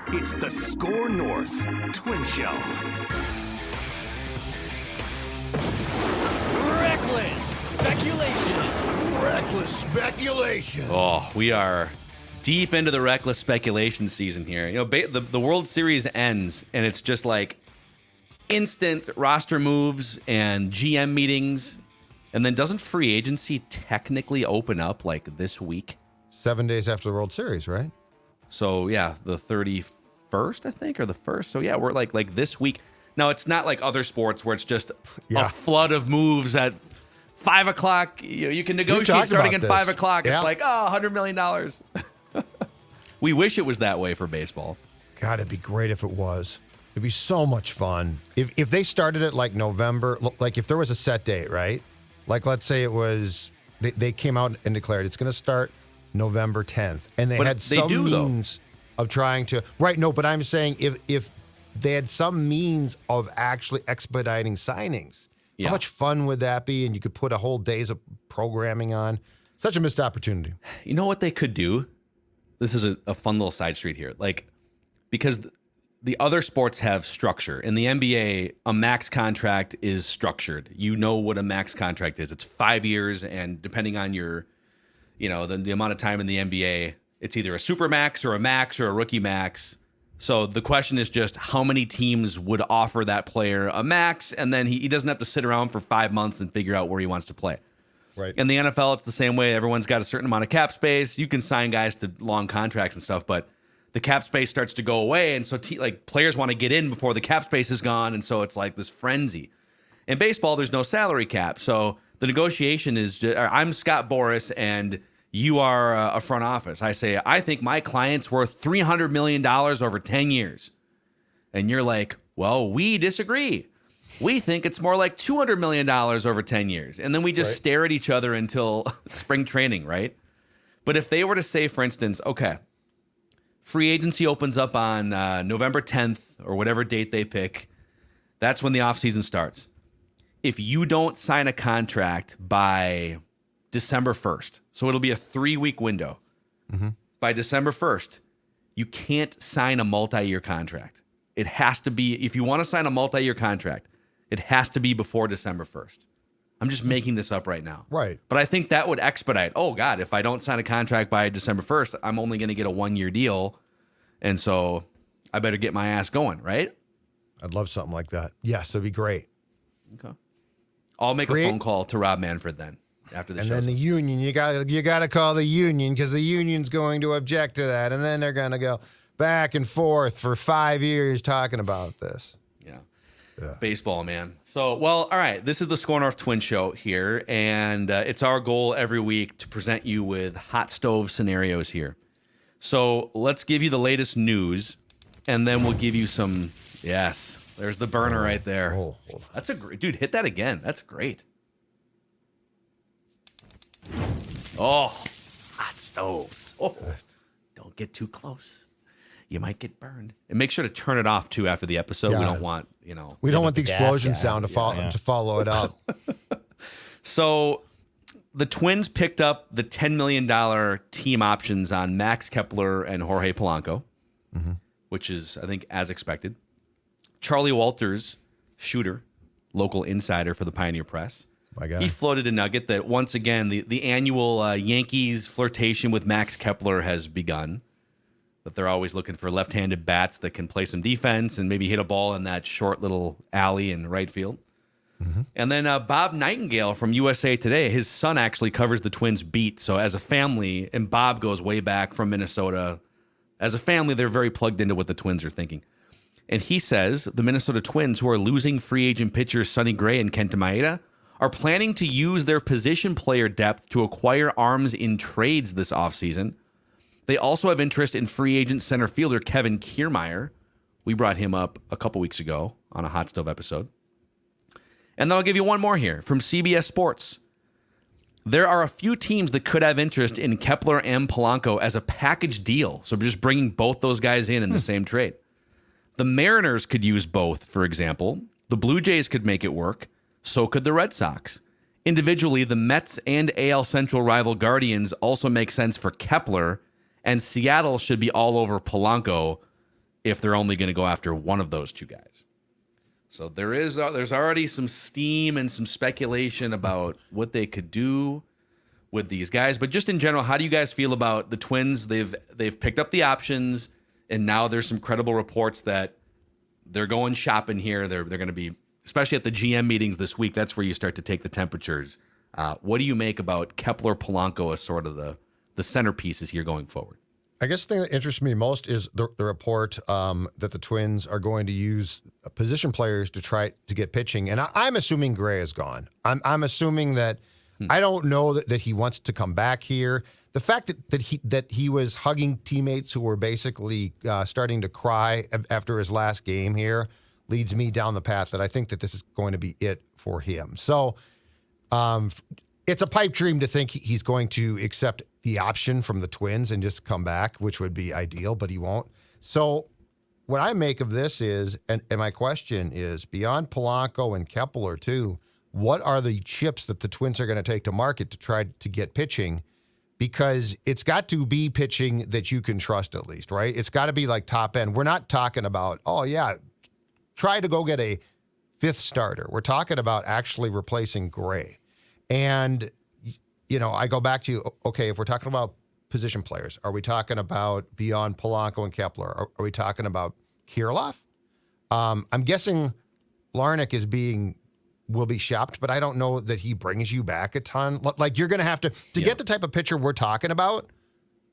It's the Score North Twin Show. Reckless speculation. Reckless speculation. Oh, we are deep into the reckless speculation season here. You know, the World Series ends, and it's just like instant roster moves and GM meetings. And then doesn't free agency technically open up like this week? 7 days after the World Series, right? So, yeah, the 31st, I think, or the 1st. So, yeah, we're like this week. Now, it's not like other sports where it's just a flood of moves at 5 o'clock. You can negotiate starting at 5 o'clock. Yeah. It's like, $100 million. We wish it was that way for baseball. God, it'd be great if it was. It'd be so much fun. If they started it like November, like if there was a set date, right? Like let's say it was, they came out and declared it's going to start November 10th. And they had some means of trying to, right, no, but I'm saying if they had some means of actually expediting signings, how much fun would that be? And you could put a whole days of programming on. Such a missed opportunity. You know what they could do? This is a fun little side street here. Like, because the other sports have structure. In the NBA, a max contract is structured. You know what a max contract is. It's 5 years, and depending on your, the amount of time in the NBA, it's either a super max or a rookie max. So the question is just how many teams would offer that player a max, and then he doesn't have to sit around for 5 months and figure out where he wants to play. Right. In the NFL, it's the same way. Everyone's got a certain amount of cap space. You can sign guys to long contracts and stuff, but the cap space starts to go away, and so players want to get in before the cap space is gone, and so it's like this frenzy. In baseball, there's no salary cap, so the negotiation is just, I'm Scott Boras, and you are a front office. I say, I think my client's worth $300 million over 10 years. And you're like, well, we disagree. We think it's more like $200 million over 10 years. And then we just stare at each other until spring training, right? But if they were to say, for instance, okay, free agency opens up on November 10th or whatever date they pick, that's when the offseason starts. If you don't sign a contract by December 1st, so it'll be a 3-week window. Mm-hmm. By December 1st, you can't sign a multi-year contract. It has to be, if you want to sign a multi-year contract, it has to be before December 1st. I'm just making this up right now. Right. But I think that would expedite, oh God, if I don't sign a contract by December 1st, I'm only going to get a 1-year deal. And so I better get my ass going, right? I'd love something like that. Yes, it'd be great. Okay. I'll make a phone call to Rob Manfred then. After the and show. then the union, you gotta call the union because the union's going to object to that, and then they're gonna go back and forth for 5 years talking about this. Yeah. Baseball, man. So, well, all right. This is the Score North Twin Show here, and it's our goal every week to present you with hot stove scenarios here. So let's give you the latest news, and then we'll give you some. Yes, there's the burner right there. Oh. That's a great dude. Hit that again. That's great. Oh, hot stoves. Oh, don't get too close. You might get burned. And make sure to turn it off, too, after the episode. Yeah. We don't want, We don't want the explosion sound to follow it up. So the Twins picked up the $10 million team options on Max Kepler and Jorge Polanco, which is, I think, as expected. Charlie Walters, shooter, local insider for the Pioneer Press. My God. He floated a nugget that once again the annual Yankees flirtation with Max Kepler has begun. That they're always looking for left-handed bats that can play some defense and maybe hit a ball in that short little alley in right field. Mm-hmm. And then Bob Nightingale from USA Today, his son actually covers the Twins beat. So as a family, and Bob goes way back from Minnesota, as a family, they're very plugged into what the Twins are thinking. And he says the Minnesota Twins, who are losing free agent pitchers Sonny Gray and Kenta Maeda, are planning to use their position player depth to acquire arms in trades this offseason. They also have interest in free agent center fielder Kevin Kiermaier. We brought him up a couple weeks ago on a Hot Stove episode. And then I'll give you one more here from CBS Sports. There are a few teams that could have interest in Kepler and Polanco as a package deal. So just bringing both those guys in the same trade. The Mariners could use both, for example. The Blue Jays could make it work. So could the Red Sox. individually, the Mets and AL Central rival Guardians also make sense for Kepler, and Seattle should be all over Polanco if they're only going to go after one of those two guys. So there's already some steam and some speculation about what they could do with these guys. But just in general, how do you guys feel about the Twins? They've picked up the options, and now there's some credible reports that they're going shopping here. They're going to be, especially at the GM meetings this week, that's where you start to take the temperatures. What do you make about Kepler Polanco as sort of the centerpieces here going forward? I guess the thing that interests me most is the report that the Twins are going to use position players to try to get pitching. And I'm assuming Gray is gone. I'm assuming that I don't know that he wants to come back here. The fact that he was hugging teammates who were basically starting to cry after his last game here leads me down the path that I think that this is going to be it for him. So it's a pipe dream to think he's going to accept the option from the Twins and just come back, which would be ideal, but he won't. So what I make of this is, and my question is, beyond Polanco and Kepler too, what are the chips that the Twins are going to take to market to try to get pitching? Because it's got to be pitching that you can trust at least, right? It's got to be like top end. We're not talking about, oh yeah, try to go get a fifth starter. We're talking about actually replacing Gray. And, you know, I go back to, okay, if we're talking about position players, are we talking about beyond Polanco and Kepler? Are we talking about Kirilloff? I'm guessing Larnach will be shopped, but I don't know that he brings you back a ton. Like, you're going to have to get the type of pitcher we're talking about,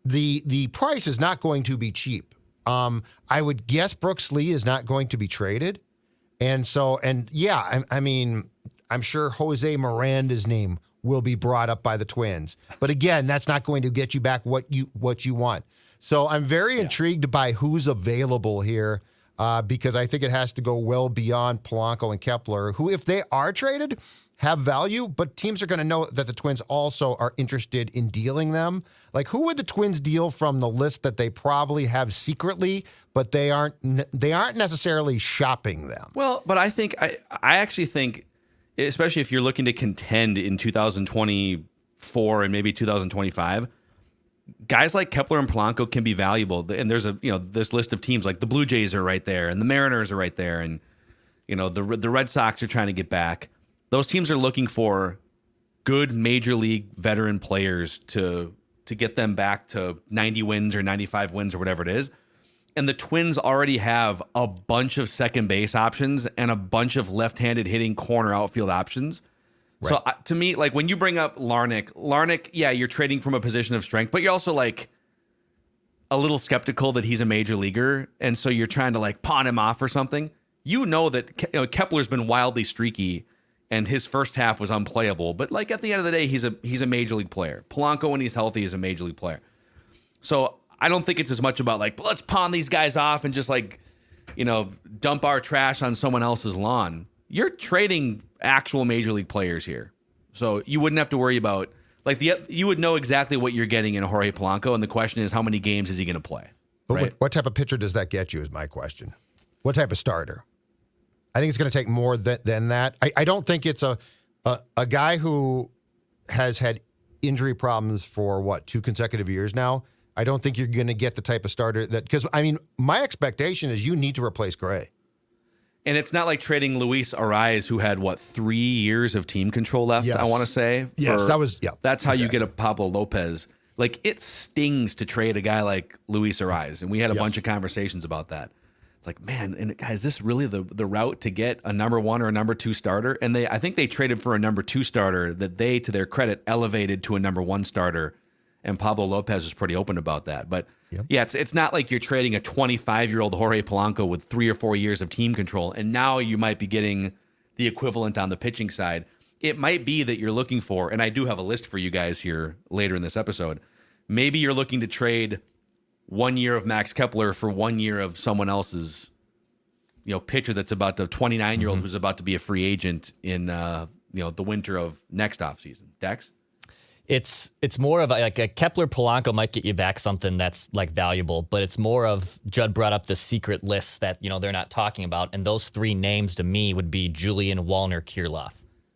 the price is not going to be cheap. I would guess Brooks Lee is not going to be traded. And so, I mean, I'm sure Jose Miranda's name will be brought up by the Twins. But again, that's not going to get you back what you want. So I'm very intrigued by who's available here because I think it has to go well beyond Polanco and Kepler, who, if they are traded, have value, but teams are going to know that the Twins also are interested in dealing them. Like, who would the Twins deal from the list that they probably have secretly, but they aren't necessarily shopping them? Well, but I actually think, especially if you're looking to contend in 2024 and maybe 2025, guys like Kepler and Polanco can be valuable. And there's this list of teams, like the Blue Jays are right there, and the Mariners are right there, and the Red Sox are trying to get back. Those teams are looking for good major league veteran players to get them back to 90 wins or 95 wins or whatever it is. And the Twins already have a bunch of second base options and a bunch of left-handed hitting corner outfield options. Right. So to me, like, when you bring up Larnach, yeah, you're trading from a position of strength, but you're also like a little skeptical that he's a major leaguer. And so you're trying to like pawn him off or something. You know that Kepler's been wildly streaky and his first half was unplayable. But like, at the end of the day, he's a major league player. Polanco, when he's healthy, is a major league player. So I don't think it's as much about like, let's pawn these guys off and just like, dump our trash on someone else's lawn. You're trading actual major league players here. So you wouldn't have to worry about, like, you would know exactly what you're getting in Jorge Polanco. And the question is, how many games is he going to play? But right? what type of pitcher does that get you is my question. What type of starter? I think it's going to take more than that. I don't think it's a guy who has had injury problems for 2 consecutive years now. I don't think you're going to get the type of starter because my expectation is you need to replace Gray. And it's not like trading Luis Ariz, who had 3 years of team control left. Yes. I want to say. Yes, That's how you get a Pablo Lopez. Like, it stings to trade a guy like Luis Ariz, and we had a bunch of conversations about that. It's like, man, and is this really the route to get a number 1 or a number 2 starter? And I think they traded for a number 2 starter that they, to their credit, elevated to a number 1 starter. And Pablo Lopez was pretty open about that. But it's not like you're trading a 25-year-old Jorge Polanco with 3 or 4 years of team control, and now you might be getting the equivalent on the pitching side. It might be that you're looking for, and I do have a list for you guys here later in this episode, maybe you're looking to trade 1 year of Max Kepler for 1 year of someone else's, pitcher that's about to 29-year-old who's about to be a free agent in the winter of next offseason. Dex? It's more of like a Kepler Polanco might get you back something that's like valuable, but it's more of, Judd brought up the secret lists that they're not talking about, and those 3 names to me would be Julian, Wallner, Kirilloff.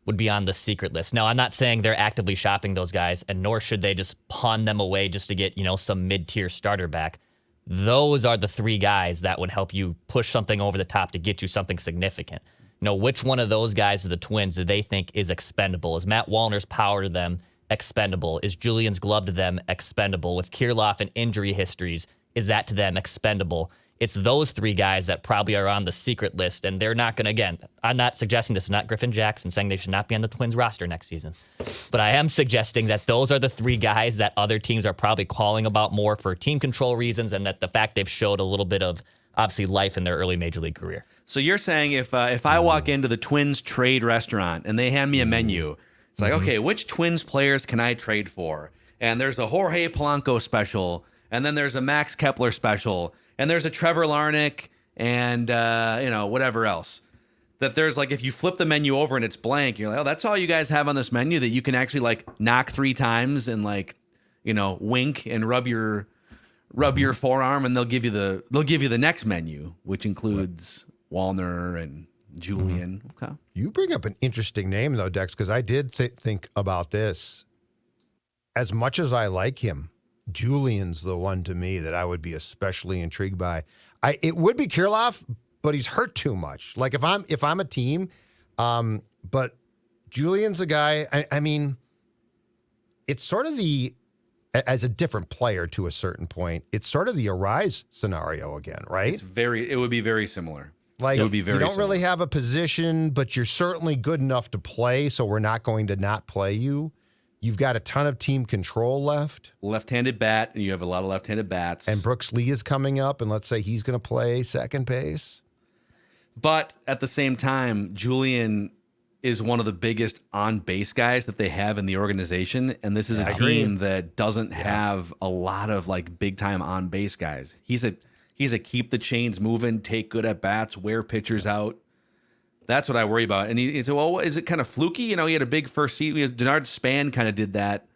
would be on the secret list. Now, I'm not saying they're actively shopping those guys, and nor should they just pawn them away just to get, some mid-tier starter back. Those are the 3 guys that would help you push something over the top to get you something significant. Which one of those guys of the Twins do they think is expendable? Is Matt Wallner's power to them expendable? Is Julian's glove to them expendable? With Kirilloff and injury histories, is that to them expendable? It's those 3 guys that probably are on the secret list, and they're not going to, again, I'm not suggesting this is not Griffin Jackson saying they should not be on the Twins roster next season. But I am suggesting that those are the 3 guys that other teams are probably calling about more for team control reasons, and that the fact they've showed a little bit of, obviously, life in their early major league career. So you're saying if I walk into the Twins trade restaurant and they hand me a menu, it's like, okay, which Twins players can I trade for? And there's a Jorge Polanco special, and then there's a Max Kepler special, and there's a Trevor Larnach and, whatever else. That there's like, if you flip the menu over and it's blank, you're like, oh, that's all you guys have on this menu that you can actually like knock 3 times and like, wink and rub your forearm, and they'll give you the next menu, which includes Wallner and Julian. Okay. You bring up an interesting name though, Dex, because I did think about this. As much as I like him, Julian's the one to me that I would be especially intrigued by. It would be Kirilloff, but he's hurt too much. Like if I'm a team, but Julian's a guy. I mean, it's sort of as a different player to a certain point. It's sort of the Arise scenario again, right? It would be very similar. Like it would be very you don't similar. really have a position, but you're certainly good enough to play, so we're not going to not play you. You've got a ton of team control left. Left-handed bat, and you have a lot of left-handed bats. And Brooks Lee is coming up, and let's say he's going to play second base. But at the same time, Julian is one of the biggest on-base guys that they have in the organization, and this is a team that doesn't have a lot of like big-time on-base guys. He's a keep the chains moving, take good at bats, wear pitchers out. That's what I worry about. And he said, well, is it kind of fluky? He had a big first season. Denard Span kind of did that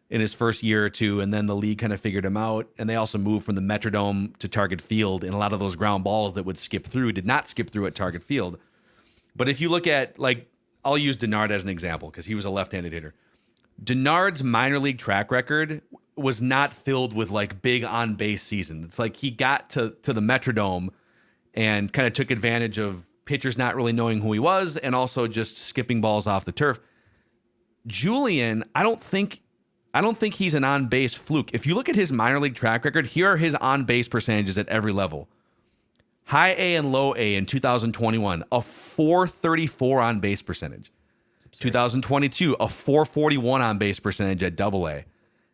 in his first year or two, and then the league kind of figured him out. And they also moved from the Metrodome to Target Field, and a lot of those ground balls that would skip through did not skip through at Target Field. But if you look at, like, I'll use Denard as an example because he was a left-handed hitter. Denard's minor league track record was not filled with, like, big on-base seasons. It's like he got to the Metrodome and kind of took advantage of pitchers not really knowing who he was, and also just skipping balls off the turf. Julian, I don't think he's an on-base fluke. If you look at his minor league track record, here are his on-base percentages at every level. High A and low A in 2021, a 434 on-base percentage. 2022, a 441 on-base percentage at Double A.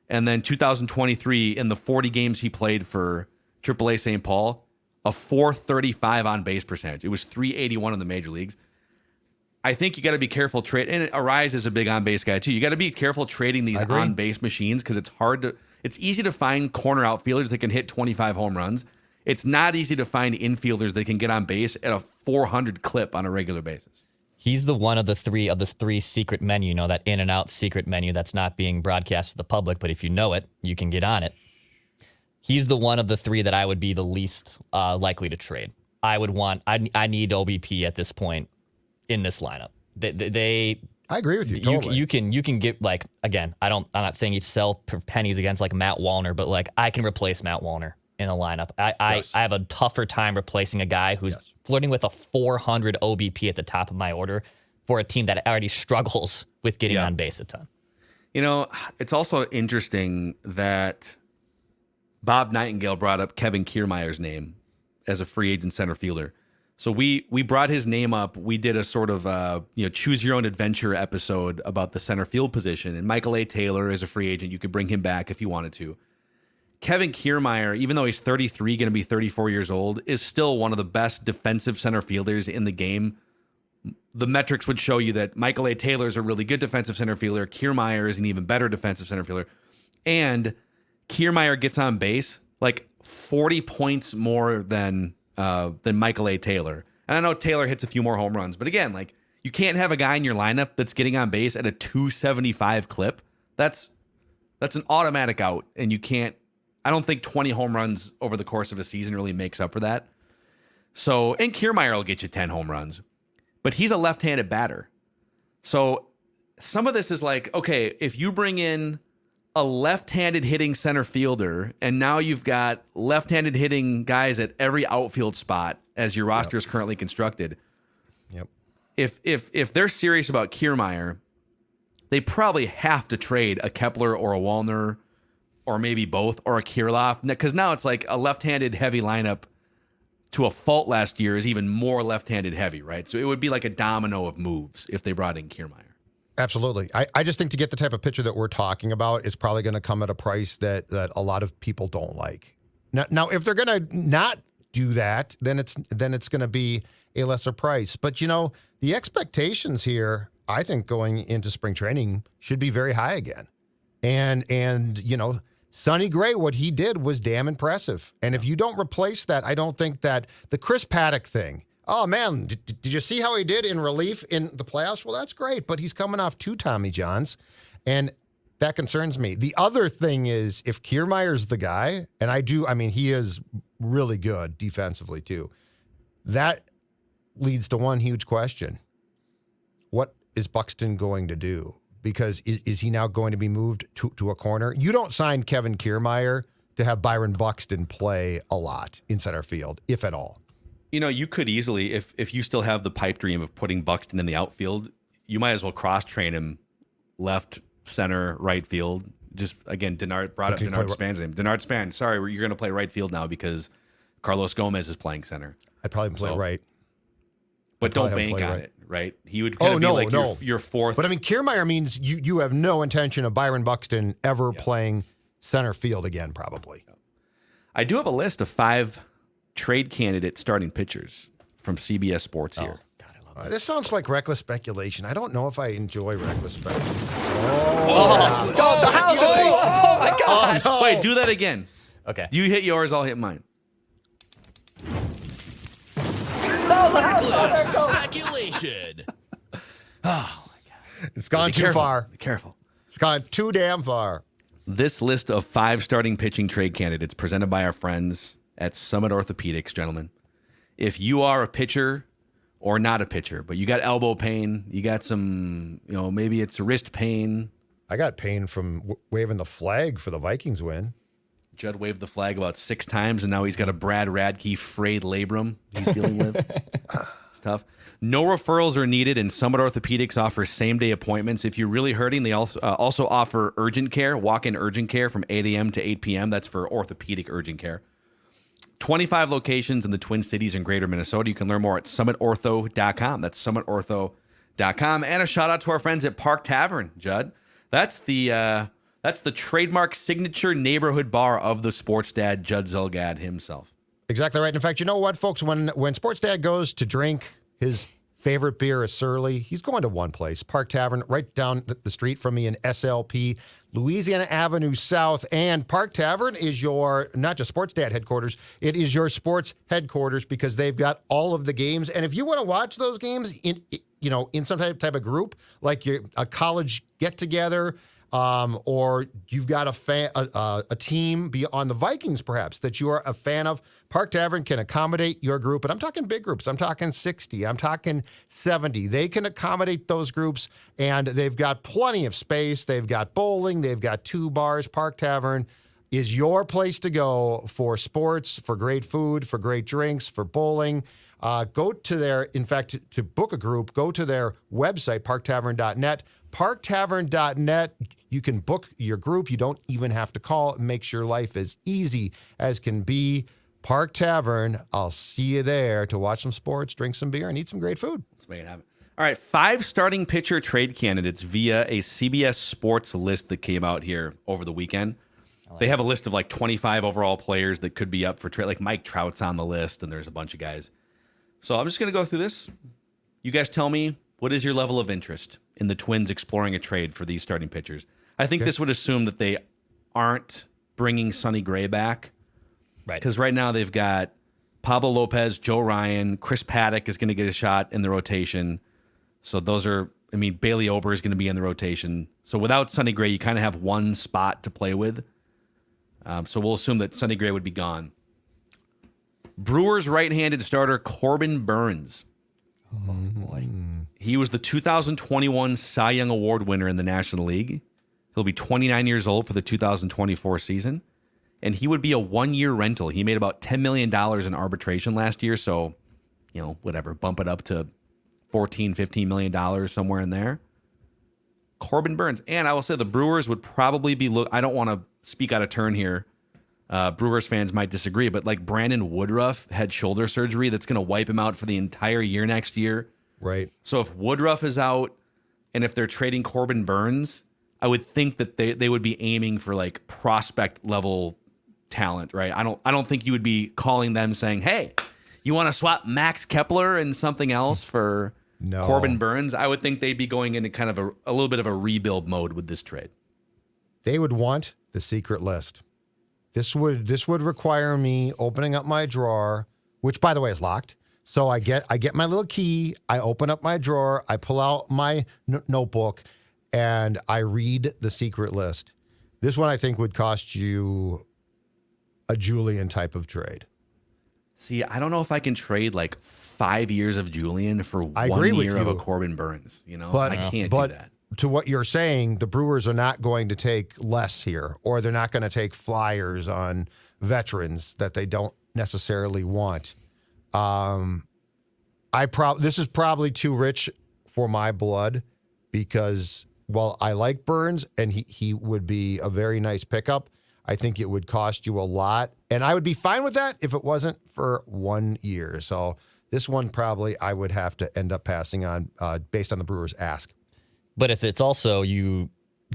And then 2023, in the 40 games he played for AAA St. Paul, a 435 on-base percentage. It was 381 in the major leagues. I think you got to be careful and Arise is a big on-base guy too. You got to be careful trading these on-base machines because it's easy to find corner outfielders that can hit 25 home runs. It's not easy to find infielders that can get on base at a 400 clip on a regular basis. He's the one of the 3 secret menu, that in and out secret menu that's not being broadcast to the public, but if you know it, you can get on it. He's the one of the 3 that I would be the least likely to trade. I need OBP at this point in this lineup. I agree with you. Totally. You can get, like, again, I'm not saying you sell pennies against like Matt Wallner, but like I can replace Matt Wallner in a lineup. I have a tougher time replacing a guy who's flirting with a 400 OBP at the top of my order for a team that already struggles with getting on base a ton. It's also interesting that Bob Nightingale brought up Kevin Kiermaier's name as a free agent center fielder. So we brought his name up. We did a sort of choose your own adventure episode about the center field position. And Michael A. Taylor is a free agent. You could bring him back if you wanted to. Kevin Kiermaier, even though he's 33, going to be 34 years old, is still one of the best defensive center fielders in the game. The metrics would show you that Michael A. Taylor is a really good defensive center fielder. Kiermaier is an even better defensive center fielder. And Kiermaier gets on base like 40 points more than Michael A. Taylor. And I know Taylor hits a few more home runs, but again, like, you can't have a guy in your lineup that's getting on base at a 275 clip. That's an automatic out, and you can't. I don't think 20 home runs over the course of a season really makes up for that. So, and Kiermaier will get you 10 home runs, but he's a left-handed batter. So some of this is like, okay, if you bring in a left-handed hitting center fielder, and now you've got left-handed hitting guys at every outfield spot as your roster is currently constructed. Yep. If they're serious about Kiermaier, they probably have to trade a Kepler or a Wallner, or maybe both, or a Kirilloff, because now it's like a left-handed heavy lineup to a fault last year is even more left-handed heavy, right? So it would be like a domino of moves if they brought in Kiermaier. Absolutely. I just think to get the type of pitcher that we're talking about, it's probably going to come at a price that a lot of people don't like. Now if they're going to not do that, then it's going to be a lesser price. But, the expectations here, I think, going into spring training should be very high again. And Sonny Gray, what he did was damn impressive. And if you don't replace that, I don't think that the Chris Paddock thing, oh, man, did you see how he did in relief in the playoffs? Well, that's great, but he's coming off 2 Tommy Johns, and that concerns me. The other thing is if Kiermaier's the guy, and he is really good defensively too, that leads to one huge question. What is Buxton going to do? Because is he now going to be moved to a corner? You don't sign Kevin Kiermaier to have Byron Buxton play a lot in center field, if at all. You could easily, if you still have the pipe dream of putting Buxton in the outfield, you might as well cross-train him left, center, right field. Just, again, Denard brought up Denard Span's name. Denard Span, sorry, you're going to play right field now because Carlos Gomez is playing center. I'd probably play right. But don't bank on it, right? He would kind of be like your fourth. But, Kiermaier means you have no intention of Byron Buxton ever playing center field again, probably. I do have a list of 5 trade candidate starting pitchers from CBS Sports here. God, I love This sounds like reckless speculation. I don't know if I enjoy reckless speculation. the house! Oh my God! Oh, no. Wait, do that again. Okay. You hit yours, I'll hit mine. Speculation. It's gone too far. Be careful. It's gone too damn far. This list of 5 starting pitching trade candidates presented by our friends at Summit Orthopedics, gentlemen. If you are a pitcher or not a pitcher, but you got elbow pain, you got some, maybe it's wrist pain. I got pain from waving the flag for the Vikings win. Judd waved the flag about 6 times, and now he's got a Brad Radke frayed labrum he's dealing with. It's tough. No referrals are needed, and Summit Orthopedics offers same-day appointments. If you're really hurting, they also offer urgent care, walk-in urgent care from 8 a.m. to 8 p.m. That's for orthopedic urgent care. 25 locations in the Twin Cities and Greater Minnesota. You can learn more at summitortho.com. That's summitortho.com. And a shout-out to our friends at Park Tavern, Judd. That's the trademark signature neighborhood bar of the sports dad, Judd Zulgad himself. Exactly right. In fact, you know what, folks? When sports dad goes to drink his favorite beer is Surly, he's going to one place, Park Tavern, right down the street from me in SLP, Louisiana Avenue South. And Park Tavern is your, not just sports dad headquarters, it is your sports headquarters because they've got all of the games. And if you want to watch those games in some type of group, like a college get-together, or you've got a team on the Vikings, perhaps, that you are a fan of, Park Tavern can accommodate your group. And I'm talking big groups. I'm talking 60. I'm talking 70. They can accommodate those groups, and they've got plenty of space. They've got bowling. They've got 2 bars. Park Tavern is your place to go for sports, for great food, for great drinks, for bowling. Go to in fact, to book a group, go to their website, parktavern.net. Parktavern.net. You can book your group. You don't even have to call. It makes your life as easy as can be. Park Tavern. I'll see you there to watch some sports, drink some beer, and eat some great food. Let's make it happen. All right, 5 starting pitcher trade candidates via a CBS Sports list that came out here over the weekend. They have a list of like 25 overall players that could be up for trade. Like Mike Trout's on the list, and there's a bunch of guys. So I'm just going to go through this. You guys tell me, what is your level of interest in the Twins exploring a trade for these starting pitchers? I think this would assume that they aren't bringing Sonny Gray back. Right. Because right now they've got Pablo Lopez, Joe Ryan, Chris Paddock is going to get a shot in the rotation. So those are, Bailey Ober is going to be in the rotation. So without Sonny Gray, you kind of have one spot to play with. So we'll assume that Sonny Gray would be gone. Brewers right-handed starter Corbin Burnes. Oh, boy. He was the 2021 Cy Young Award winner in the National League. He'll be 29 years old for the 2024 season. And he would be a one-year rental. He made about $10 million in arbitration last year. So, whatever, bump it up to $14, $15 million, somewhere in there. Corbin Burnes. And I will say the Brewers would probably be, I don't want to speak out of turn here. Brewers fans might disagree, but like Brandon Woodruff had shoulder surgery that's going to wipe him out for the entire year next year. Right. So if Woodruff is out and if they're trading Corbin Burnes, I would think that they would be aiming for like prospect level talent, right? I don't think you would be calling them saying, "Hey, you want to swap Max Kepler and something else for Corbin Burnes?" I would think they'd be going into kind of a little bit of a rebuild mode with this trade. They would want the secret list. This would require me opening up my drawer, which by the way is locked. So I get my little key, I open up my drawer, I pull out my notebook, and I read the secret list. This one I think would cost you a Julian type of trade. See, I don't know if I can trade like 5 years of Julian for 1 year of a Corbin Burnes. But, I can't do that. To what you're saying, the Brewers are not going to take less here, or they're not going to take flyers on veterans that they don't necessarily want. This is probably too rich for my blood because while I like Burnes and he would be a very nice pickup, I think it would cost you a lot. And I would be fine with that if it wasn't for 1 year. So this one probably I would have to end up passing on based on the Brewers' ask. But if it's also you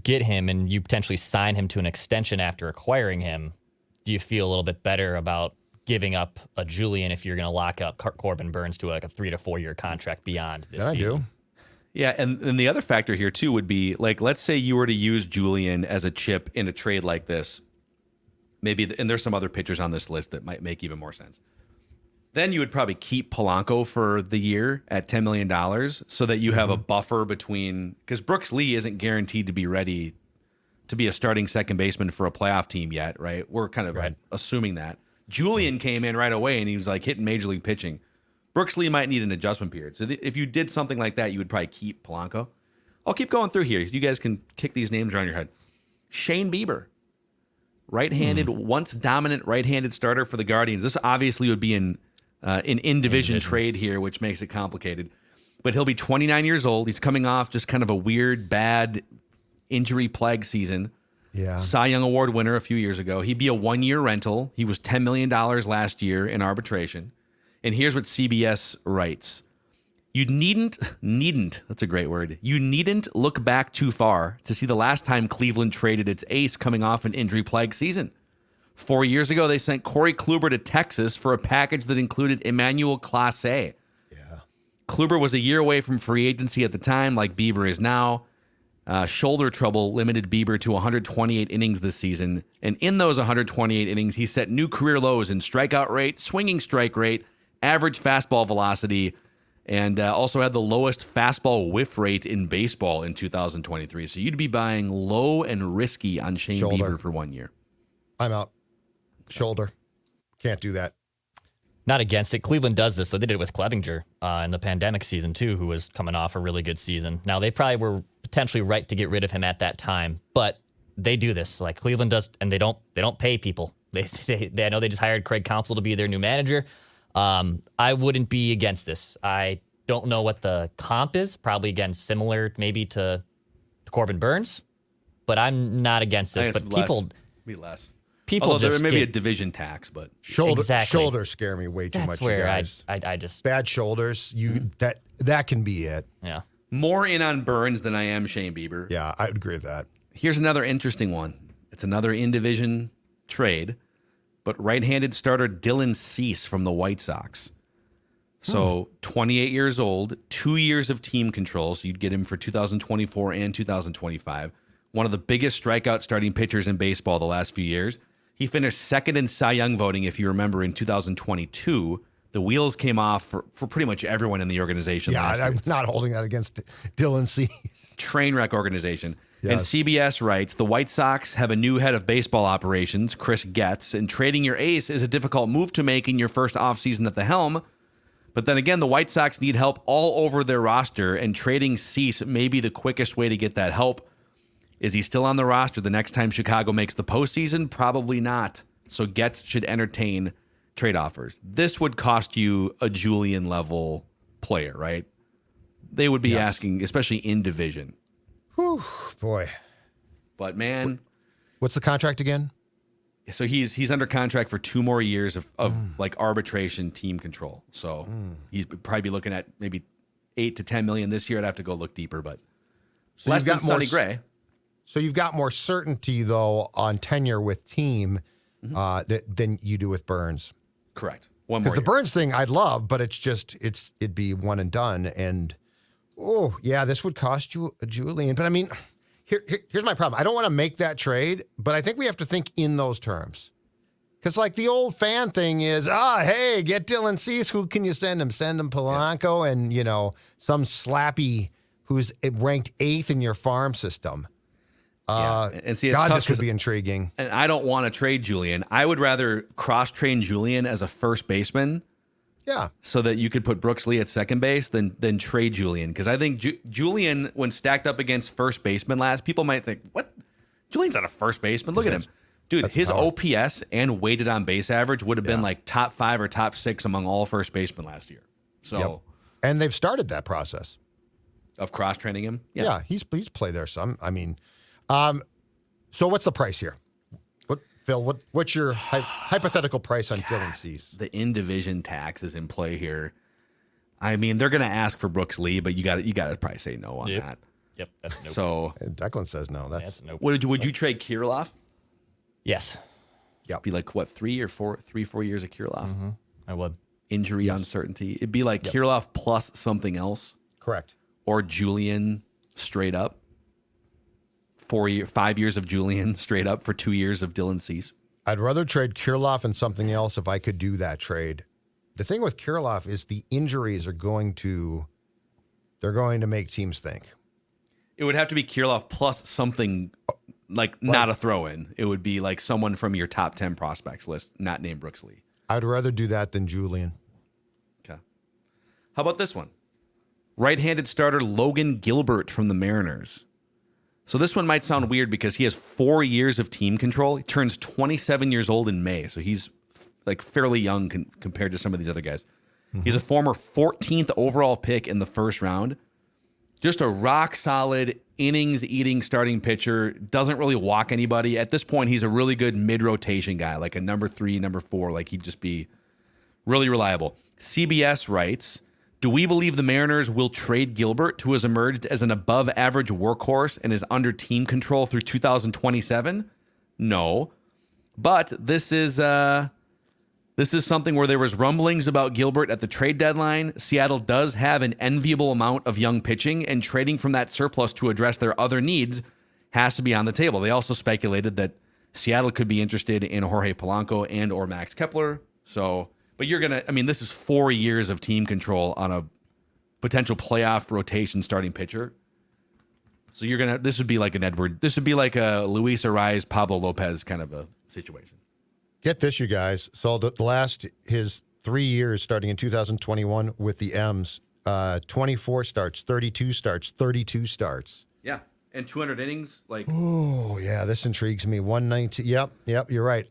get him and you potentially sign him to an extension after acquiring him, do you feel a little bit better about giving up a Julian if you're going to lock up Corbin Burnes to like a 3 to 4 year contract beyond this season? I do. Yeah, and the other factor here too would be like, let's say you were to use Julian as a chip in a trade like this. Maybe, and there's some other pitchers on this list that might make even more sense. Then you would probably keep Polanco for the year at $10 million so that you have a buffer between, because Brooks Lee isn't guaranteed to be ready to be a starting second baseman for a playoff team yet, right? We're kind of assuming that. Julian came in right away and he was like hitting major league pitching. Brooks Lee might need an adjustment period. So if you did something like that, you would probably keep Polanco. I'll keep going through here. You guys can kick these names around your head. Shane Bieber, right-handed, once dominant right-handed starter for the Guardians. This obviously would be an in-division trade here, which makes it complicated. But he'll be 29 years old. He's coming off just kind of a weird, bad, injury-plagued season. Yeah. Cy Young Award winner a few years ago. He'd be a one-year rental. He was $10 million last year in arbitration. And here's what CBS writes. You needn't, that's a great word. You needn't look back too far to see the last time Cleveland traded its ace coming off an injury-plagued season. 4 years ago, they sent Corey Kluber to Texas for a package that included Emmanuel Clase. Yeah. Kluber was a year away from free agency at the time, like Bieber is now. Shoulder trouble limited Bieber to 128 innings this season. And in those 128 innings, he set new career lows in strikeout rate, swinging strike rate, average fastball velocity, and also had the lowest fastball whiff rate in baseball in 2023. So you'd be buying low and risky on Shane Bieber for 1 year. I'm out. Shoulder. Can't do that. Not against it. Cleveland does this. They did it with Clevinger in the pandemic season, too, who was coming off a really good season. Now, they probably were potentially right to get rid of him at that time, but they do this. Like Cleveland does, and they don't pay people. I know they just hired Craig Counsell to be their new manager. I wouldn't be against this. I don't know what the comp is. Probably, again, similar maybe to Corbin Burnes, but I'm not against this. But people... Be less. People Although just there may be a division tax, but Shoulders scare me way too That's much. Where you guys. I just bad shoulders. That can be it. Yeah. More in on Burnes than I am Shane Bieber. Yeah, I would agree with that. Here's another interesting one. It's another in-division trade, but right-handed starter Dylan Cease from the White Sox. So 28 years old, 2 years of team control. So you'd get him for 2024 and 2025. One of the biggest strikeout starting pitchers in baseball the last few years. He finished second in Cy Young voting, if you remember, in 2022. The wheels came off for pretty much everyone in the organization last year. I'm not holding that against Dylan Cease. Train wreck organization. Yes. And CBS writes, the White Sox have a new head of baseball operations, Chris Getz, and trading your ace is a difficult move to make in your first offseason at the helm. But then again, the White Sox need help all over their roster, and trading Cease may be the quickest way to get that help. Is he still on the roster the next time Chicago makes the postseason? Probably not. So Getz should entertain trade offers. This would cost you a Julian level player, right? They would be asking, especially in division. Whew, boy. But man, what's the contract again? So he's under contract for 2 more years of like arbitration team control. So he'd probably be looking at maybe 8 to 10 million this year. I'd have to go look deeper, but so less than Sonny Gray. So you've got more certainty though on tenure with team than you do with Burns. Correct. One more. Because the Burns thing I'd love, but it'd be one and done. And this would cost you a Julian. But I mean, here's my problem. I don't want to make that trade, but I think we have to think in those terms. Because like the old fan thing is, hey, get Dylan Cease. Who can you send him? Send him Polanco and, some slappy who's ranked 8th in your farm system. And see, it's God, tough this would be intriguing. And I don't want to trade Julian. I would rather cross-train Julian as a first baseman. Yeah. So that you could put Brooks Lee at second base than trade Julian. Because I think Julian, when stacked up against first baseman people might think, what? Julian's not a first baseman. Look at him. Dude, his OPS and weighted on base average would have been like top 5 or top 6 among all first basemen last year. So, and they've started that process of cross-training him. Yeah, he's played there some. I mean, so what's the price here? What's your hypothetical price on Dylan Cease? The in-division tax is in play here. I mean, they're going to ask for Brooks Lee, but you got to probably say no on that. Yep, that's nope. So Declan says no. That's nope. Would you trade Kirilloff? Yes. Yep. Be like what, 4 years of Kirilloff? Mm-hmm. I would. Injury uncertainty. It'd be like Kirilloff plus something else. Correct. Or Julian straight up. 5 years of Julian straight up for 2 years of Dylan Cease. I'd rather trade Kirilloff and something else if I could do that trade. The thing with Kirilloff is the injuries are going to make teams think. It would have to be Kirilloff plus something like not a throw-in. It would be like someone from your top 10 prospects list, not named Brooks Lee. I'd rather do that than Julian. Okay. How about this one? Right-handed starter Logan Gilbert from the Mariners. So this one might sound weird because he has 4 years of team control. He turns 27 years old in May, so he's like fairly young compared to some of these other guys. He's a former 14th overall pick in the first round. Just a rock-solid, innings-eating starting pitcher. Doesn't really walk anybody. At this point, he's a really good mid-rotation guy, like a number 3, number 4. Like he'd just be really reliable. CBS writes, do we believe the Mariners will trade Gilbert, who has emerged as an above-average workhorse and is under team control through 2027? No. But this is something where there was rumblings about Gilbert at the trade deadline. Seattle does have an enviable amount of young pitching, and trading from that surplus to address their other needs has to be on the table. They also speculated that Seattle could be interested in Jorge Polanco and or Max Kepler. So... But this is 4 years of team control on a potential playoff rotation starting pitcher. So this would be like a Luis Ariz, Pablo Lopez kind of a situation. Get this, you guys. So his 3 years starting in 2021 with the M's, 24 starts, 32 starts, 32 starts. Yeah. And 200 innings. Oh, yeah. This intrigues me. 119. Yep. You're right.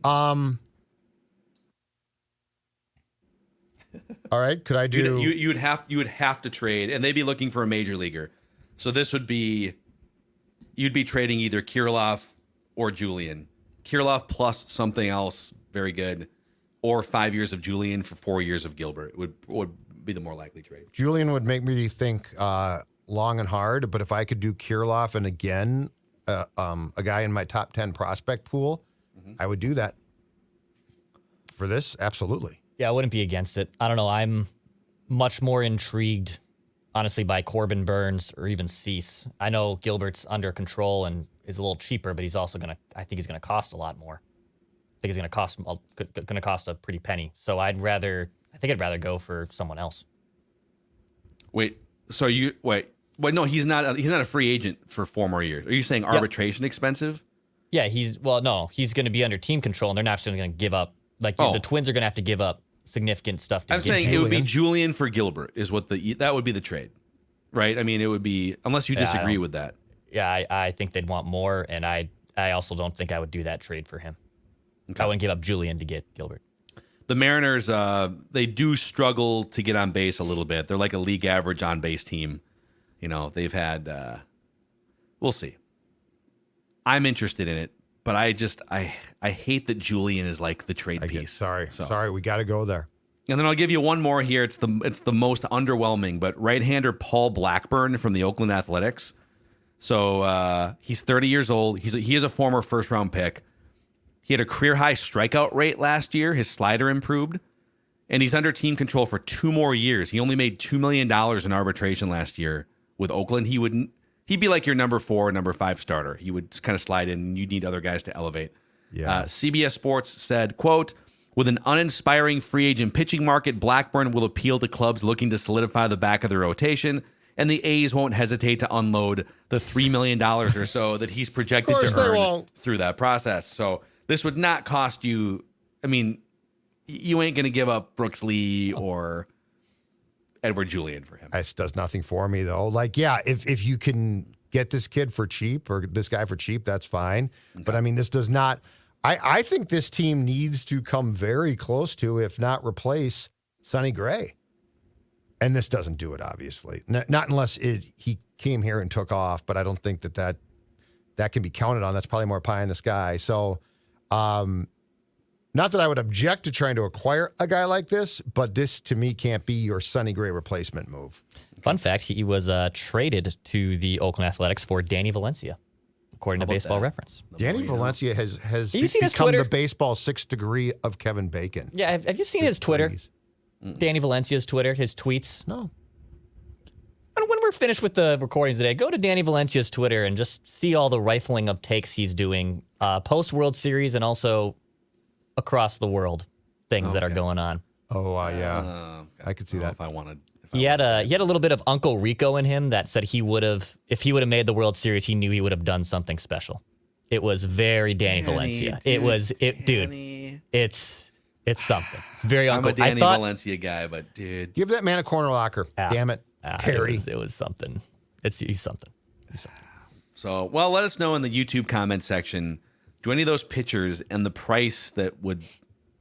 All right, could I do? You would have to trade, and they'd be looking for a major leaguer. So this would be, you'd be trading either Kirilloff or Julian. Kirilloff plus something else very good, or 5 years of Julian for 4 years of Gilbert would be the more likely trade. Julian would make me think long and hard, but if I could do Kirilloff and again a guy in my top 10 prospect pool, I would do that. For this, absolutely. Yeah, I wouldn't be against it. I don't know. I'm much more intrigued, honestly, by Corbin Burns or even Cease. I know Gilbert's under control and is a little cheaper, but he's also I think he's going to cost a lot more. I think he's going to cost a pretty penny. So I think I'd rather go for someone else. Wait, no, he's not a free agent for 4 more years. Are you saying arbitration expensive? Yeah, he's going to be under team control, and they're not actually going to give up. The Twins are going to have to give up significant stuff to I'm give saying him. it would be Julian for Gilbert is what that would be the trade, right? I mean, it would be, unless you disagree with that. Yeah, I think they'd want more, and I also don't think I would do that trade for him. Okay. I wouldn't give up Julian to get Gilbert. The Mariners, they do struggle to get on base a little bit. They're like a league average on base team. You know, they've had, we'll see. I'm interested in it, but I hate that Julian is like the trade piece. Sorry, we got to go there. And then I'll give you one more here. It's the most underwhelming, but right-hander Paul Blackburn from the Oakland Athletics. So he's 30 years old. He is a former first-round pick. He had a career-high strikeout rate last year. His slider improved, and he's under team control for 2 more years. He only made $2 million in arbitration last year with Oakland. He'd be like your number 4, number 5 starter. He would kind of slide in, and you'd need other guys to elevate. Yeah. CBS Sports said, quote, with an uninspiring free agent pitching market, Blackburn will appeal to clubs looking to solidify the back of their rotation, and the A's won't hesitate to unload the $3 million or so that he's projected to earn through that process. So this would not cost you, I mean, you ain't going to give up Brooks Lee or Edward Julian for him. This does nothing for me, though. Like, yeah, if you can get this kid for cheap or this guy for cheap, that's fine. Okay. But, I mean, this does not – I think this team needs to come very close to, if not replace, Sonny Gray. And this doesn't do it, obviously. Not unless he came here and took off, but I don't think that can be counted on. That's probably more pie in the sky. So, not that I would object to trying to acquire a guy like this, but this, to me, can't be your Sonny Gray replacement move. Fun fact, he was traded to the Oakland Athletics for Danny Valencia, according to Baseball Reference. Danny Valencia has become the baseball 6th degree of Kevin Bacon. Yeah, have you seen his Twitter? Danny Valencia's Twitter, his tweets? No. And when we're finished with the recordings today, go to Danny Valencia's Twitter and just see all the rifling of takes he's doing post-World Series and also across the world things that are going on. Oh, yeah. I could see that. If I wanted. He had a little bit of Uncle Rico in him that said if he would have made the World Series, he knew he would have done something special. It was very Danny Valencia. It's something. It's very Uncle. I'm a Danny Valencia guy, but dude, give that man a corner locker. Damn it, Terry. It was something. He's something. So, well, let us know in the YouTube comment section. Do any of those pitchers and the price that would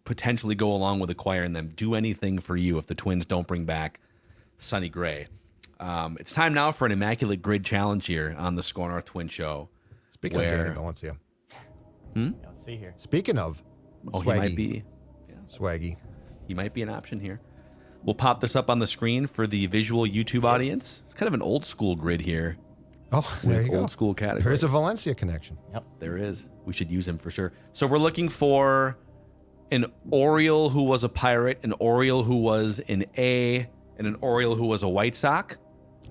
potentially go along with acquiring them do anything for you if the Twins don't bring back Sonny Gray? It's time now for an Immaculate Grid challenge here on the Score North Twin Show. Speaking of Danny Valencia. Let's see here. Speaking of Swaggy. He might be. Swaggy. He might be an option here. We'll pop this up on the screen for the visual YouTube audience. It's kind of an old school grid here. Oh, there you go. Old school category. There's a Valencia connection. Yep. There is. We should use him for sure. So we're looking for an Oriole who was a Pirate, an Oriole who was an A, and an Oriole who was a White Sox.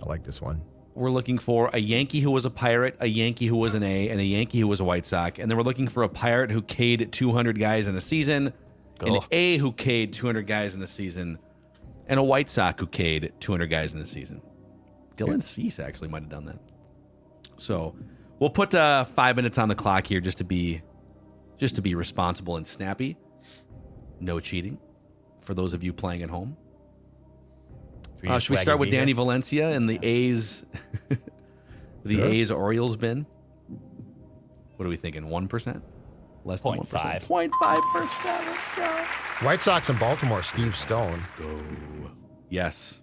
I like this one. We're looking for a Yankee who was a Pirate, a Yankee who was an A, and a Yankee who was a White Sox. And then we're looking for a Pirate who K'd 200 guys in a season, an A who K'd 200 guys in a season, and a White Sox who K'd 200 guys in a season. Dylan Cease actually might have done that. So we'll put 5 minutes on the clock here just to be responsible and snappy. No cheating for those of you playing at home. Should we start with Danny Valencia and the A's, A's Orioles bin? What are we thinking? 1%? Less than 1%? 0.5%. Let's go. White Sox in Baltimore, Steve Stone. Go. Yes.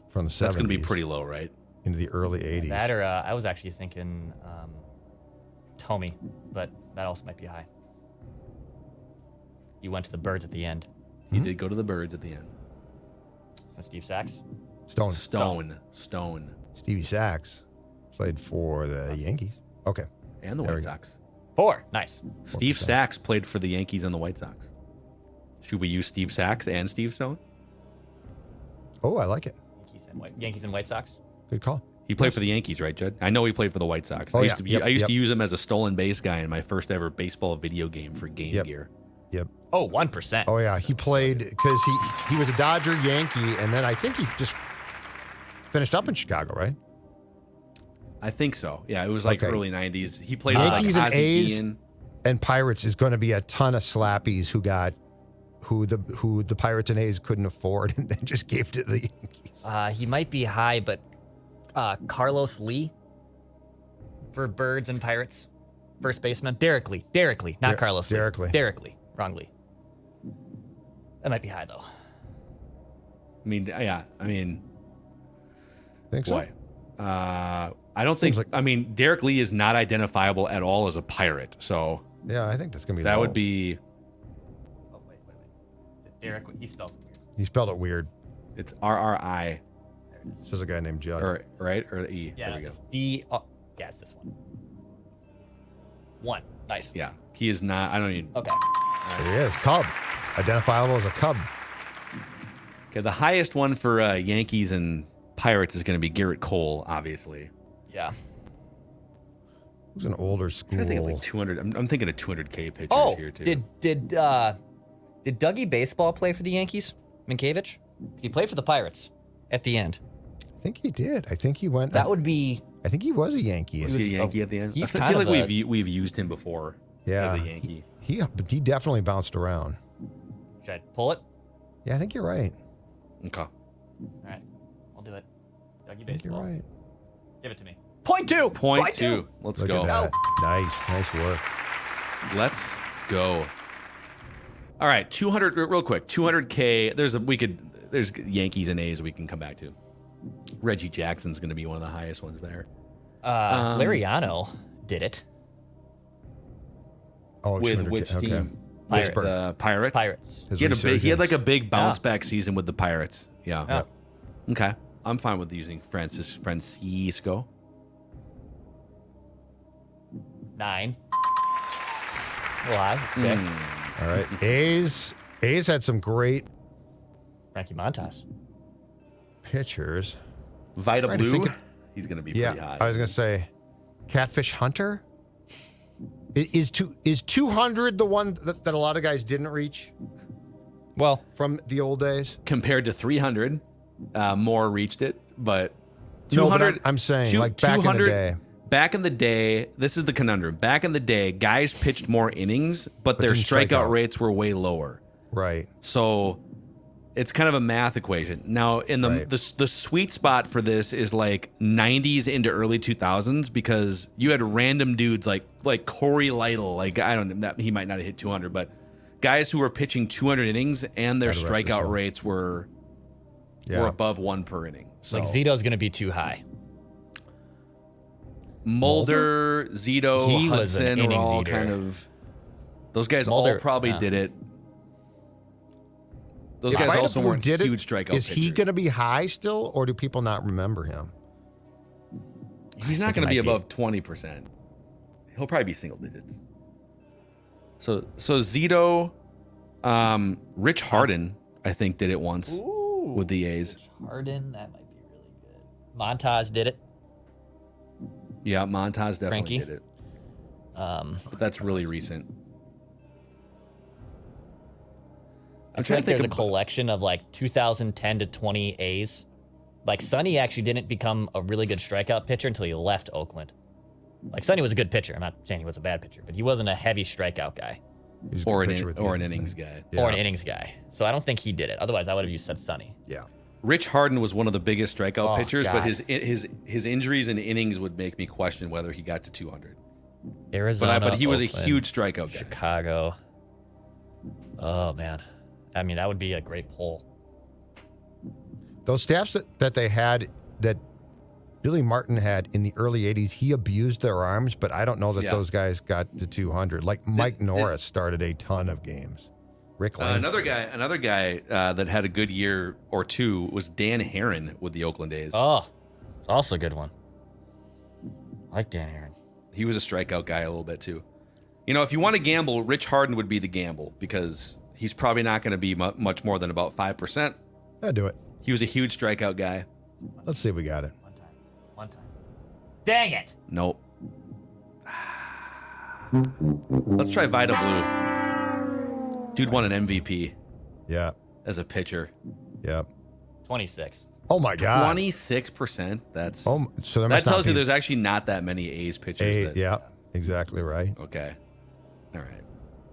From the 70s. That's going to be pretty low, right? Into the early 80s. That or I was actually thinking Tommy, but that also might be high. You went to the Birds at the end. He did go to the Birds at the end. So Steve Sachs? Stone. Stevie Sachs played for the Yankees. Okay. And the White Sox. 4. Nice. Steve Sachs played for the Yankees and the White Sox. Should we use Steve Sachs and Steve Stone? Oh, I like it. Yankees and White Sox? Good call. He played for the Yankees, right, Judd? I know he played for the White Sox. I used to use him as a stolen base guy in my first ever baseball video game for Game Gear. Yep. Oh, 1%. Oh, yeah. He played because he was a Dodger, Yankee, and then I think he just finished up in Chicago, right? I think so. Yeah, it was like early 90s. He played Yankees with like and Ozzie A's Guillen. And Pirates is going to be a ton of slappies who who the Pirates and A's couldn't afford and then just gave to the Yankees. He might be high, but Carlos Lee for Birds and Pirates. First baseman. Derek Lee, not Carlos Lee. Derek Lee. Wrong Lee. That might be high, though. Think so? Boy. I don't think. Derek Lee is not identifiable at all as a Pirate. So yeah, I think that's gonna be. That low. would be. Oh wait. Is it Derek? He spelled it weird. He spelled it weird. It's RRI. This is a guy named Judd. Or right or E. Yeah, there we go. it's D. Oh, yeah, it's this one. One. Nice. Yeah, he is not. I don't even. Okay. So he is Cub, identifiable as a Cub. Okay, the highest one for Yankees and Pirates is going to be Garrett Cole, obviously. Yeah. Who's an older school? I think like 200. I'm thinking of 200K pitchers here too. Did Dougie Baseball play for the Yankees? Minkiewicz? He played for the Pirates at the end. I think he did. I think he went. That would be. I think he was a Yankee. Was he a Yankee at the end? I He's feel kind like of we've used him before. Yeah, as a Yankee. But he definitely bounced around. Should I pull it? Yeah, I think you're right. Okay. All right, I'll do it. Dougie I think Baseball. you're right. Give it to me. Point two. Point two. Let's Look go. at that. Nice work. Let's go. All right, 200 real quick. 200K. There's Yankees and A's we can come back to. Reggie Jackson's going to be one of the highest ones there. Lariano did it. Oh, With 200K. which Okay. team? Pirates. The Pirates. Pirates. His He had like a resurgence. big bounce back season with the Pirates. Yeah. Yeah. Okay. I'm fine with using Francisco. 9. Why? It's big. All right. A's had some great Frankie Montas. pitchers. Vita Trying to Blue. think of- He's going to be Yeah, pretty high. I was gonna say, Catfish Hunter. Is 200 the one that a lot of guys didn't reach Well, from the old days? Compared to 300, more reached it, but No, 200. but I'm saying two- like back in the 200 day. Back in the day, this is the conundrum. Back in the day, guys pitched more innings, but their didn't strike strikeout out. rates were way lower. Right. So it's kind of a math equation. Now, in the Right. the sweet spot for this is like 90s into early 2000s because you had random dudes like Corey Lytle. Like I don't know, he might not have hit 200, but guys who were pitching 200 innings and their Had a rest strikeout or so. rates were above 1 per inning. So like Zito's going to be too high. Mulder, Zito, He was an Hudson were innings all eater. kind of. Those guys Mulder, all probably yeah. did it. Those If guys Vita also Blue weren't did it, huge strikeout Is he pitchers. going to be high still, or do people not remember him? He's not think going to he be might above 20%. He'll probably be single digits. So Zito, Rich Harden, I think did it once with the A's. Harden, that might be really good. Montas did it. Yeah, Montas definitely Frankie? did it, but that's really recent. I feel like there's a collection of like 2010 to 20 A's. Like Sonny actually didn't become a really good strikeout pitcher until he left Oakland. Like Sonny was a good pitcher. I'm not saying he was a bad pitcher, but he wasn't a heavy strikeout guy He's a or good pitcher with an the- innings guy. Yeah. or an innings guy. So I don't think he did it. Otherwise, I would have said Sonny. Yeah. Rich Harden was one of the biggest strikeout Oh, pitchers, God. but his injuries and innings would make me question whether he got to 200. Arizona, But he was a Oakland, huge strikeout guy. Chicago. Oh man, I mean that would be a great poll. Those staffs that they had, that Billy Martin had in the early 80s, he abused their arms, but I don't know that Yeah. those guys got to 200. Like Mike Norris started a ton of games. Rick Another Lansford. guy that had a good year or two was Dan Herron with the Oakland A's. Oh, it's also a good one. I like Dan Aaron. He was a strikeout guy a little bit too. You know, if you want to gamble, Rich Harden would be the gamble because he's probably not going to be much more than about 5%. I'll do it. He was a huge strikeout guy. Let's see if we got it. One time. Dang it! Nope. Let's try Vita Blue. Dude won an MVP Yeah. as a pitcher. Yeah. 26. Oh my God. 26%. That's So there that must not tells you be there's actually not that many A's pitchers. yeah, exactly right. Okay. All right.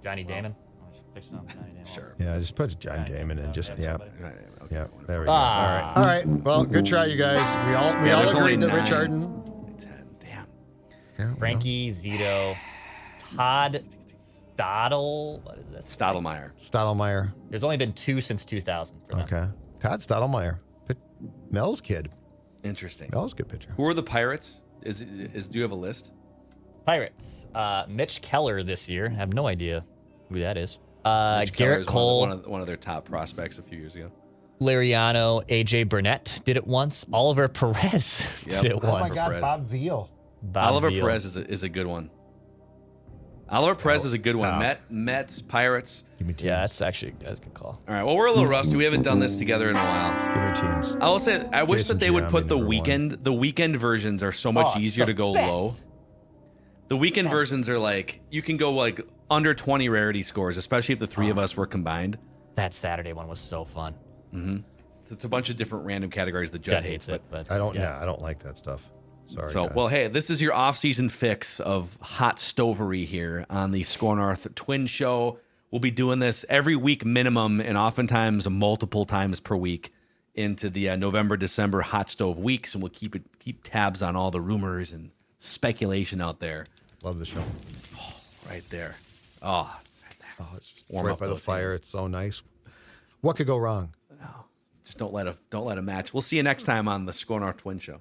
Johnny Damon. Oh, I should fix it up. Johnny Damon. sure. Yeah, just put John Damon and just yeah. Right, okay, Yeah, whatever. there we go. All right. Well, good try, you guys. We all there's only agreed that Rich 9. Harden. 10. Damn. Yeah, Frankie, Zito, Todd Stottle. What is this? Stottlemyre. Stottlemyre. There's only been 2 since 2000 for them. Okay. Todd Stottlemyre. Mel's kid. Interesting. Mel's a good pitcher. Who are the Pirates? Do you have a list? Pirates. Mitch Keller this year. I have no idea who that is. Mitch Keller Garrett is Cole, one of their top prospects a few years ago. Liriano, AJ Burnett did it once. Oliver Perez Yep. did it Oh my once. God, Perez. Bob Veal. Oliver Veal. Perez is a good one. Oliver Perez is a good one. Mets, Pirates. Give me teams. Yeah, that's a good call. All right. Well, we're a little rusty. We haven't done this together in a while. Give me teams. I will say, I wish Jason that they would Giambi, put the number weekend. The weekend versions are so much Oh, it's easier the to go best. low. The weekend versions are like you can go like under 20 rarity scores, especially if the three of us were combined. That Saturday one was so fun. It's a bunch of different random categories that Judd Judd hates, hates it, but I don't. yeah. Yeah, I don't like that stuff. Sorry. So, guys. well, hey, this is your off-season fix of hot stovery here on the Score North Twin Show. We'll be doing this every week minimum, and oftentimes multiple times per week into the November, December hot stove weeks, and we'll keep tabs on all the rumors and speculation out there. Love the show. Right there. Oh, it's right there. Oh, it's just Warm right up by the those fire. hands. It's so nice. What could go wrong? Just don't let a match. We'll see you next time on the Score North Twin Show.